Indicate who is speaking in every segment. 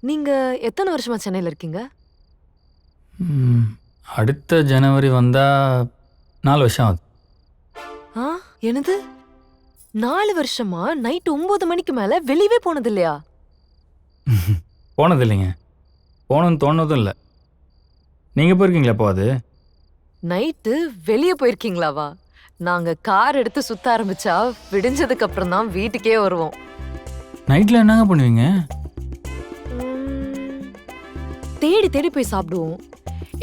Speaker 1: நீங்க எத்தனை வருஷமா சென்னையில இருக்கீங்க?
Speaker 2: அடுத்த ஜனவரி வந்தா 4 வருஷம் ஆகுது.
Speaker 1: ஆ என்னது? 4 வருஷமா நைட் 9 மணிக்கு மேல வெளியவே போனது இல்லையா?
Speaker 2: போனது இல்லைங்க. போகணும்னு தோணுனதும் இல்லை. நீங்கள் போயிருக்கீங்களா எப்போ அது?
Speaker 1: நைட்டு வெளிய போயிருக்கீங்களாவா? நாங்க கார் எடுத்து சுத்த ஆரம்பிச்சா விடிஞ்சதுக்கு அப்புறம் தான் வீட்டுக்கே வருவோம்.
Speaker 2: நைட்டில் என்னங்க பண்ணுவீங்க?
Speaker 1: ம், தேடி தேடி போய் சாப்பிடுவோம்.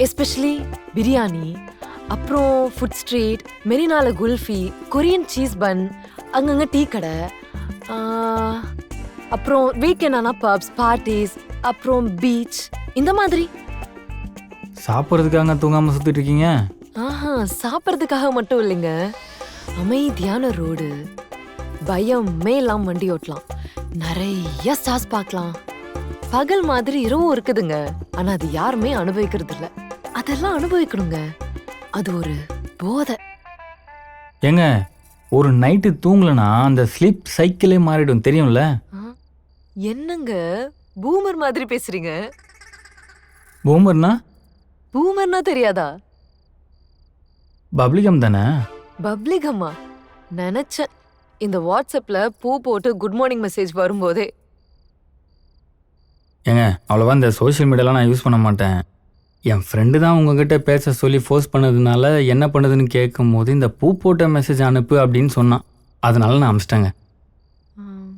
Speaker 1: எஸ்பெஷலி பிரியாணி, அப்புறம் ஃபுட் ஸ்ட்ரீட், மெரினால குல்ஃபி, கொரியன் சீஸ் பன், அங்கங்க டீ கடை, ஆ, அப்புறம் வீக்கெண்ட் ஆனா பப்ஸ், பார்ட்டிஸ், அப்புறம் பீச் இந்த மாதிரி.
Speaker 2: சாப்பிட்றதுக்காக தூங்காமல் சுற்றிட்டு இருக்கீங்க?
Speaker 1: ஆஹா, சாப்பிட்றதுக்காக மட்டும் இல்லைங்க. அமைதியான ரோடு, பயமே இல்லாம வண்டி ஓட்டலாம், நிறைய ஸ்டார்ஸ் பார்க்கலாம். பகல் மாதிரி இரவும் இருக்குதுங்க. ஆனா அது யாருமே அனுபவிக்கிறது இல்ல. அதெல்லாம் அனுபவிக்கணுங்க. அது ஒரு போதை.
Speaker 2: ஏங்க, ஒரு நைட்டு தூங்கலைன்னா அந்த ஸ்லீப் சைக்கிளே மாறிடும், தெரியும்ல?
Speaker 1: ஆ, என்னங்க பூமர் மாதிரி பேசுறீங்க?
Speaker 2: பூமர்னா
Speaker 1: பூமர்னா தெரியாதா?
Speaker 2: பப்ளிகம் தானே?
Speaker 1: பப்ளிகம்மா? நினைச்சேன். இந்த வாட்ஸ்அப்ல பூ போட்டு குட் மார்னிங் மெசேஜ் வரும்போதே.
Speaker 2: ஏங்க, அவ்வளோவா இந்த சோஷியல் மீடியாலாம் நான் யூஸ் பண்ண மாட்டேன். என் ஃப்ரெண்டு தான் உங்ககிட்ட பேச சொல்லி ஃபோர்ஸ் பண்ணதுனால என்ன பண்ணுதுன்னு கேட்கும்போது இந்த பூ போட்ட மெசேஜ் அனுப்பு அப்படின்னு சொன்னான். அதனால நான் அனுப்பிச்சிட்டேங்க.
Speaker 1: ம்.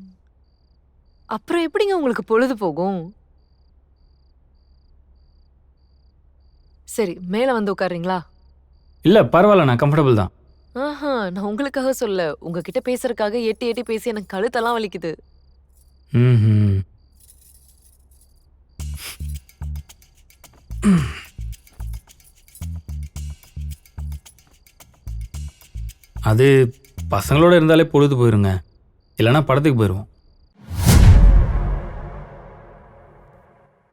Speaker 1: அப்புறம் எப்படிங்க உங்களுக்கு பொழுது போகும்? சரி, மேல வந்து உட்கார்றீங்களா?
Speaker 2: இல்லை பரவாயில்ல, நான் கம்ஃபர்டபுள் தான்.
Speaker 1: ஆஹா, நான் உங்களுக்காக சொல்ல. உங்ககிட்ட பேசுறதுக்காக எட்டி எட்டி பேசி எனக்கு கழுத்தெல்லாம் வலிக்குது.
Speaker 2: ம். அது பசங்களோட இருந்தாலே பொழுது போயிருங்க. இல்லைன்னா படத்துக்கு போயிடுவோம்.